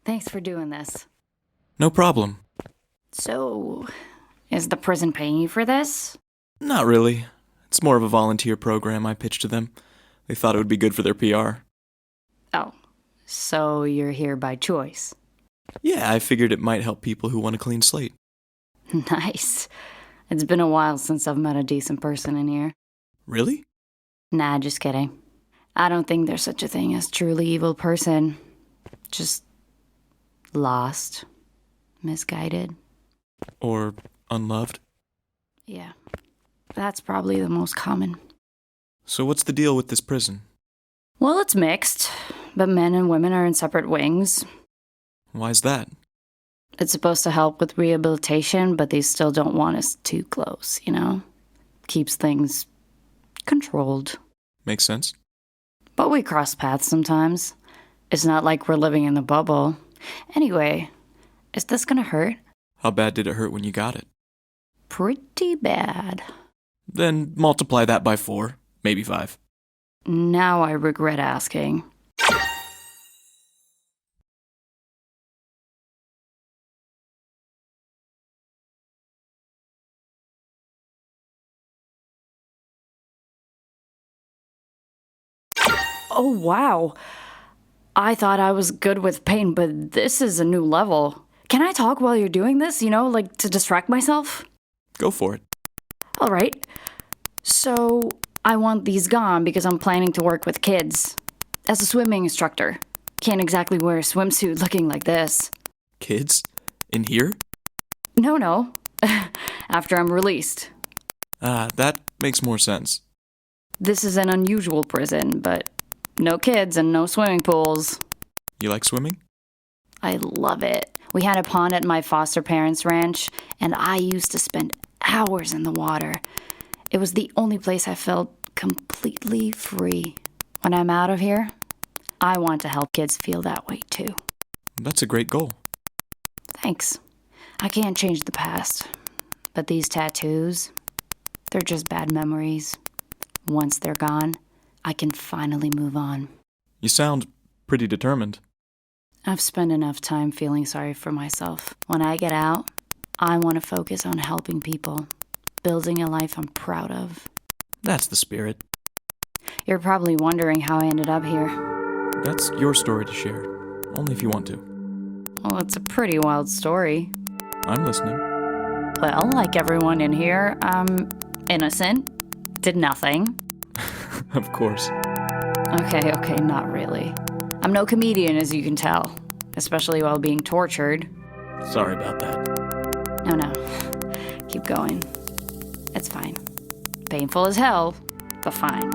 Thanks for doing this. No problem. So, is the prison paying you for this? Not really. It's more of a volunteer program I pitched to them. They thought it would be good for their PR. Oh, so you're here by choice. Yeah, I figured it might help people who want a clean slate. Nice. It's been a while since I've met a decent person in here. Really? Nah, just kidding. I don't think there's such a thing as truly evil person. Just lost, misguided. Or unloved? Yeah, that's probably the most common. So what's the deal with this prison? Well, it's mixed, but men and women are in separate wings. Why's that? It's supposed to help with rehabilitation, but they still don't want us too close, you know? Keeps things controlled. Makes sense. But we cross paths sometimes. It's not like we're living in the bubble. Anyway, is this gonna hurt? How bad did it hurt when you got it? Pretty bad. Then multiply that by 4, maybe 5. Now I regret asking. Oh, wow. I thought I was good with pain, but this is a new level. Can I talk while you're doing this, like to distract myself? Go for it. All right. So, I want these gone because I'm planning to work with kids. As a swimming instructor. Can't exactly wear a swimsuit looking like this. Kids? In here? No. After I'm released. That makes more sense. This is an unusual prison, but no kids and no swimming pools. You like swimming? I love it. We had a pond at my foster parents' ranch, and I used to spend hours in the water. It was the only place I felt completely free. When I'm out of here, I want to help kids feel that way too. That's a great goal. Thanks. I can't change the past, but these tattoos, they're just bad memories. Once they're gone, I can finally move on. You sound pretty determined. I've spent enough time feeling sorry for myself. When I get out, I want to focus on helping people, building a life I'm proud of. That's the spirit. You're probably wondering how I ended up here. That's your story to share. Only if you want to. Well, it's a pretty wild story. I'm listening. Well, like everyone in here, I'm innocent. Did nothing. Of course. Okay, not really. I'm no comedian, as you can tell. Especially while being tortured. Sorry about that. No. Keep going. It's fine. Painful as hell, but fine.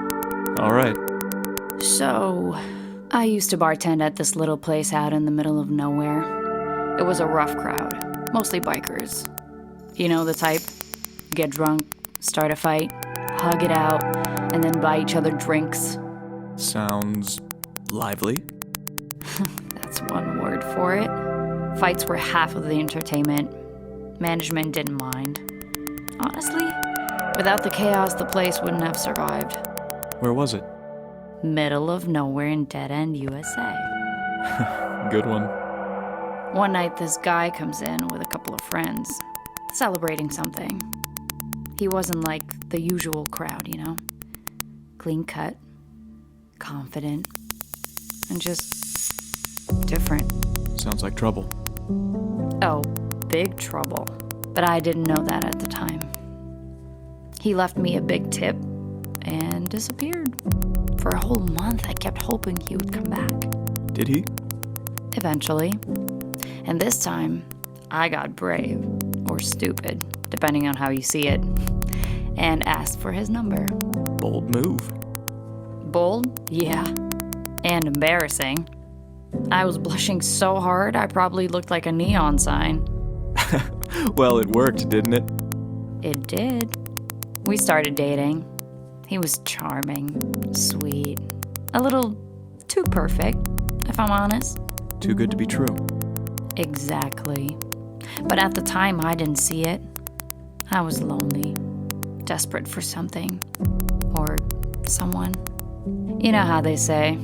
All right. So, I used to bartend at this little place out in the middle of nowhere. It was a rough crowd, mostly bikers. You know the type? Get drunk, start a fight, hug it out, and then buy each other drinks. Sounds lively. That's one word for it. Fights were half of the entertainment. Management didn't mind. Honestly, without the chaos, the place wouldn't have survived. Where was it? Middle of nowhere in Dead End, USA. Good one. One night, this guy comes in with a couple of friends, celebrating something. He wasn't like the usual crowd, Clean cut, confident, and just different. Sounds like trouble. Oh, big trouble. But I didn't know that at the time. He left me a big tip and disappeared. For a whole month, I kept hoping he would come back. Did he? Eventually. And this time, I got brave, or stupid, depending on how you see it, and asked for his number. Bold move. Bold? Yeah. And embarrassing. I was blushing so hard, I probably looked like a neon sign. Well, it worked, didn't it? It did. We started dating. He was charming, sweet, a little too perfect, if I'm honest. Too good to be true. Exactly. But at the time, I didn't see it. I was lonely, desperate for something, or someone. You know how they say,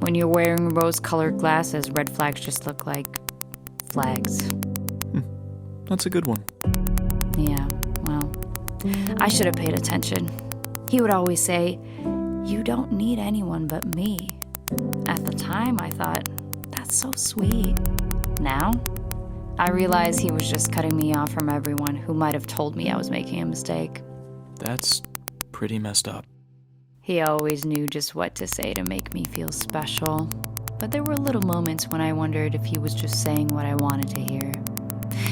when you're wearing rose-colored glasses, red flags just look like flags. That's a good one. Yeah, well, I should have paid attention. He would always say, "You don't need anyone but me." At the time, I thought, that's so sweet. Now, I realize he was just cutting me off from everyone who might have told me I was making a mistake. That's pretty messed up. He always knew just what to say to make me feel special. But there were little moments when I wondered if he was just saying what I wanted to hear.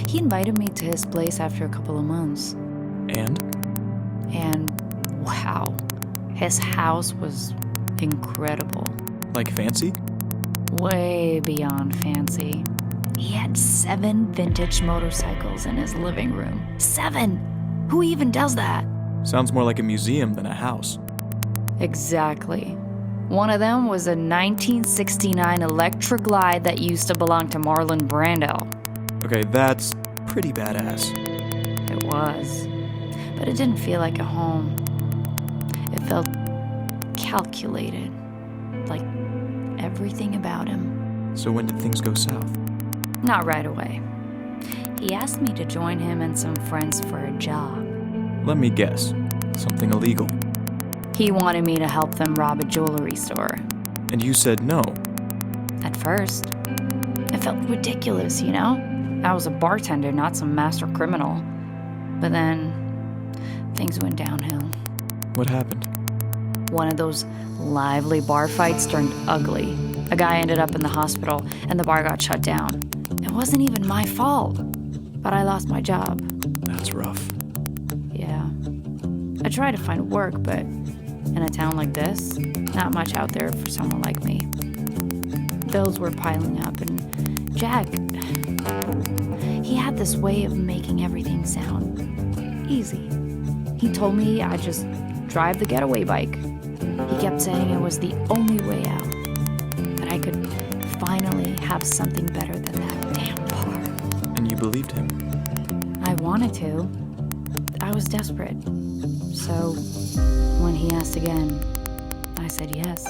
He invited me to his place after a couple of months. And wow, his house was incredible. Like fancy? Way beyond fancy. He had 7 vintage motorcycles in his living room. 7! Who even does that? Sounds more like a museum than a house. Exactly. One of them was a 1969 Electra Glide that used to belong to Marlon Brando. Okay, that's pretty badass. It was. But it didn't feel like a home. It felt calculated. Like everything about him. So when did things go south? Not right away. He asked me to join him and some friends for a job. Let me guess. Something illegal. He wanted me to help them rob a jewelry store. And you said no. At first, it felt ridiculous, you know? I was a bartender, not some master criminal. But then, things went downhill. What happened? One of those lively bar fights turned ugly. A guy ended up in the hospital, and the bar got shut down. It wasn't even my fault, but I lost my job. That's rough. Yeah. I tried to find work, but in a town like this, not much out there for someone like me. Bills were piling up, and Jack, he had this way of making everything sound easy. He told me I'd just drive the getaway bike. He kept saying it was the only way out, that I could finally have something better than that damn bar. And you believed him? I wanted to. I was desperate. So, when he asked again, I said yes.